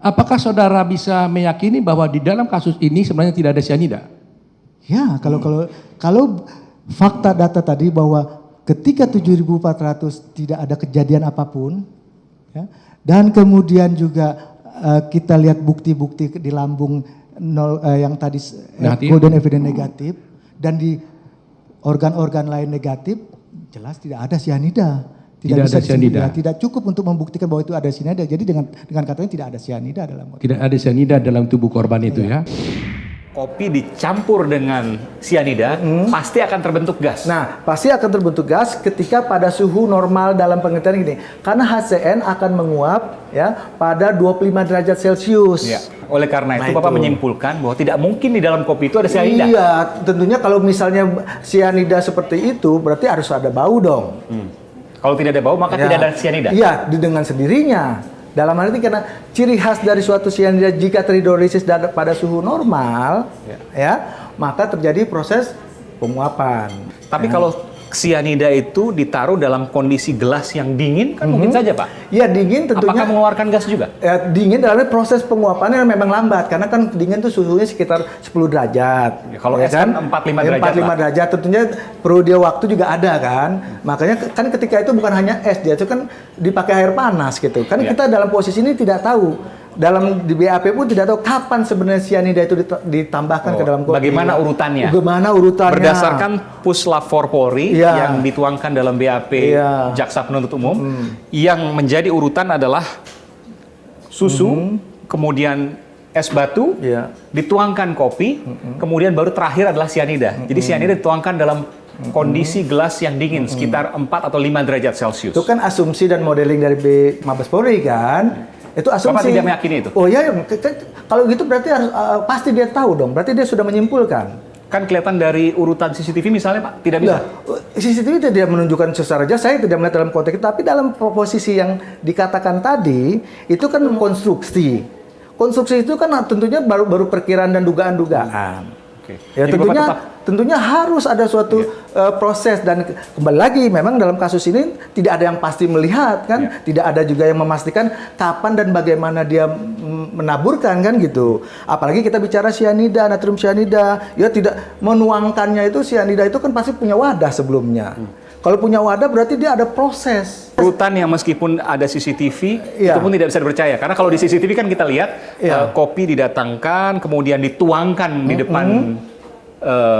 apakah saudara bisa meyakini bahwa di dalam kasus ini sebenarnya tidak ada cyanida? Ya, kalau fakta data tadi bahwa ketika 7.400 tidak ada kejadian apapun, ya, dan kemudian juga kita lihat bukti-bukti di lambung yang tadi golden evidence negatif dan di organ-organ lain negatif, jelas tidak ada cyanida. Tidak ada cyanida. Tidak cukup untuk membuktikan bahwa itu ada cyanida. Jadi dengan katanya tidak ada cyanida dalam kopi. Tidak ada cyanida dalam tubuh korban itu ya. Kopi dicampur dengan cyanida, pasti akan terbentuk gas. Nah, pasti akan terbentuk gas ketika pada suhu normal dalam pengertian ini. Karena HCN akan menguap ya pada 25 derajat Celcius. Ya. Oleh karena itu, Bapak menyimpulkan bahwa tidak mungkin di dalam kopi itu ada cyanida. Iya, tentunya kalau misalnya cyanida seperti itu, berarti harus ada bau dong. Kalau tidak ada bau, maka tidak ada cyanida. Iya, dengan sendirinya. Dalam hal ini karena ciri khas dari suatu cyanida jika terhidrolisis pada suhu normal, ya, maka terjadi proses penguapan. Tapi kalau cyanida itu ditaruh dalam kondisi gelas yang dingin, kan mungkin saja, Pak. Ya, dingin tentunya. Apakah mengeluarkan gas juga? Ya, dingin dalam proses penguapannya memang lambat karena kan dingin tuh suhunya sekitar 10 derajat. Ya, kalau es kan 45 derajat. 45 derajat tentunya perlu dia waktu juga ada kan. Makanya kan ketika itu bukan hanya es, dia itu kan dipakai air panas gitu. Kan kita dalam posisi ini tidak tahu. Di BAP pun tidak tahu kapan sebenarnya cyanida itu ditambahkan ke dalam kopi. Bagaimana urutannya? Bagaimana urutannya? Berdasarkan Puslap 4 Polri yang dituangkan dalam BAP Jaksa Penuntut Umum, yang menjadi urutan adalah susu, kemudian es batu, dituangkan kopi, kemudian baru terakhir adalah cyanida. Jadi cyanida dituangkan dalam kondisi gelas yang dingin, sekitar 4 atau 5 derajat Celcius. Itu kan asumsi dan modeling dari Mabes Polri kan? Itu asumsi. Bapak tidak meyakini itu? Oh iya, kalau gitu berarti harus pasti dia tahu dong. Berarti dia sudah menyimpulkan. Kan kelihatan dari urutan CCTV misalnya, Pak, tidak bisa. CCTV tidak menunjukkan secara jelas. Saya tidak melihat dalam konteks itu, tapi dalam posisi yang dikatakan tadi itu kan konstruksi. Konstruksi itu kan tentunya baru perkiraan dan dugaan-dugaan. Ya, tentunya harus ada suatu proses dan kembali lagi memang dalam kasus ini tidak ada yang pasti melihat kan, tidak ada juga yang memastikan kapan dan bagaimana dia menaburkan kan gitu. Apalagi kita bicara cyanida, natrium cyanida, ya tidak menuangkannya itu cyanida itu kan pasti punya wadah sebelumnya. Kalau punya wadah berarti dia ada proses. Urutan yang meskipun ada CCTV, itu pun tidak bisa dipercaya. Karena kalau di CCTV kan kita lihat kopi didatangkan, kemudian dituangkan di depan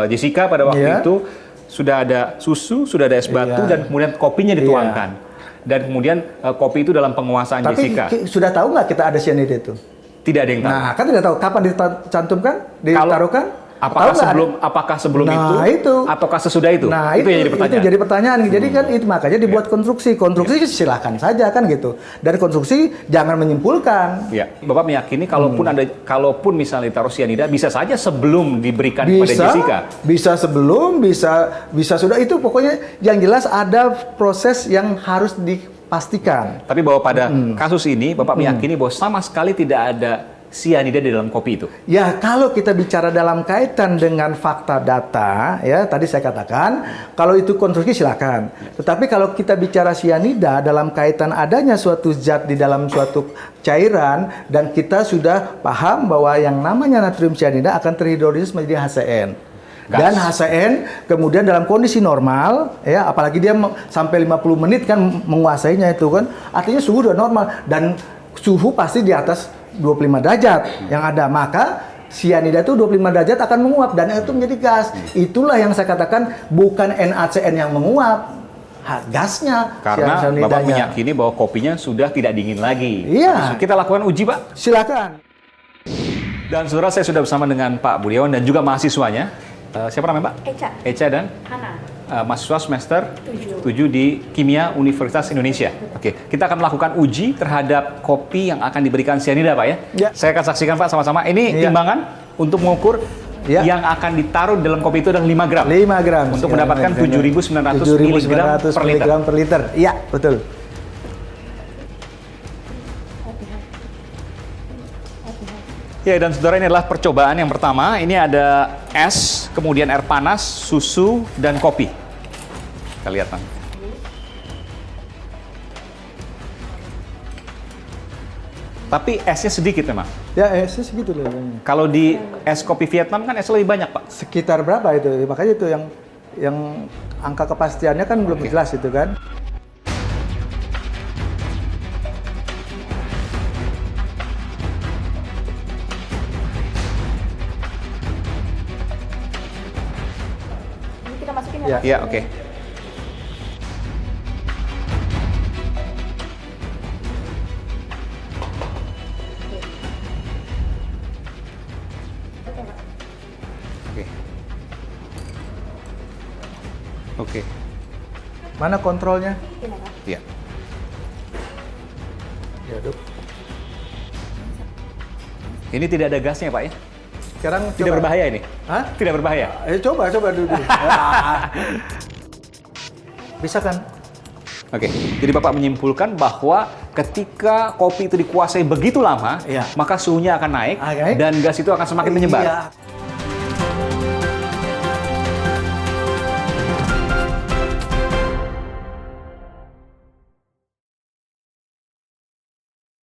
Jessica pada waktu itu. Sudah ada susu, sudah ada es batu, dan kemudian kopinya dituangkan. Dan kemudian kopi itu dalam penguasaan Jessica. Tapi sudah tahu nggak kita ada cyanida itu? Tidak ada yang tahu. Nah, kan tidak tahu kapan dicantumkan, ditaruhkan. Apakah sebelum itu ataukah sesudah itu? Nah, itu yang jadi pertanyaan. Itu jadi pertanyaan. Jadi kan itu makanya dibuat konstruksi. Konstruksi silahkan saja kan gitu. Dan konstruksi jangan menyimpulkan. Ya, Bapak meyakini kalaupun misalnya ditaruh cyanida bisa saja sebelum diberikan kepada Jessica. Bisa sebelum, bisa sudah, itu pokoknya yang jelas ada proses yang harus dipastikan. Tapi bahwa pada kasus ini Bapak meyakini bahwa sama sekali tidak ada cyanida di dalam kopi itu? Ya, kalau kita bicara dalam kaitan dengan fakta data, ya tadi saya katakan, kalau itu konstruksi silakan. Tetapi kalau kita bicara cyanida dalam kaitan adanya suatu zat di dalam suatu cairan, dan kita sudah paham bahwa yang namanya natrium cyanida akan terhidrolisis menjadi HCN. Dan HCN kemudian dalam kondisi normal, ya apalagi dia sampai 50 menit kan menguasainya itu kan, artinya suhu sudah normal dan suhu pasti di atas 25 derajat yang ada, maka cyanida itu 25 derajat akan menguap dan itu menjadi gas. Itulah yang saya katakan bukan NaCN yang menguap, gasnya. Karena Bapak meyakini bahwa kopinya sudah tidak dingin lagi. Iya. Kita lakukan uji, Pak. Silakan. Dan saudara, saya sudah bersama dengan Pak Budiawan dan juga mahasiswanya. Siapa namanya, Pak? Eca dan Hana. Mahasiswa semester 7 di Kimia Universitas Indonesia. Oke, kita akan melakukan uji terhadap kopi yang akan diberikan cyanida, Pak ya. Saya akan saksikan, Pak, sama-sama. Ini timbangan untuk mengukur yang akan ditaruh dalam kopi itu adalah 5 gram. 5 gram. Untuk mendapatkan 7.900 mg per liter. Iya, betul. Ya, dan saudara, ini adalah percobaan yang pertama. Ini ada es, kemudian air panas, susu, dan kopi. Kita lihat, Bang. Tapi esnya sedikit memang. Ya, esnya segitu loh. Kalau di es kopi Vietnam kan esnya lebih banyak, Pak. Sekitar berapa itu? Makanya itu yang angka kepastiannya kan belum jelas itu kan. Ini kita masukin ya? Iya, oke. Oke. Oke. Mana kontrolnya? Ini, Pak. Iya. Ya, Dok. Ini tidak ada gasnya, Pak ya? Sekarang Tidak coba. berbahaya ini? Hah? Tidak berbahaya? Coba dulu. Bisa kan? Oke, jadi Bapak menyimpulkan bahwa ketika kopi itu dikuasai begitu lama, Iya. maka suhunya akan naik Naik. dan gas itu akan semakin menyebar. Iya.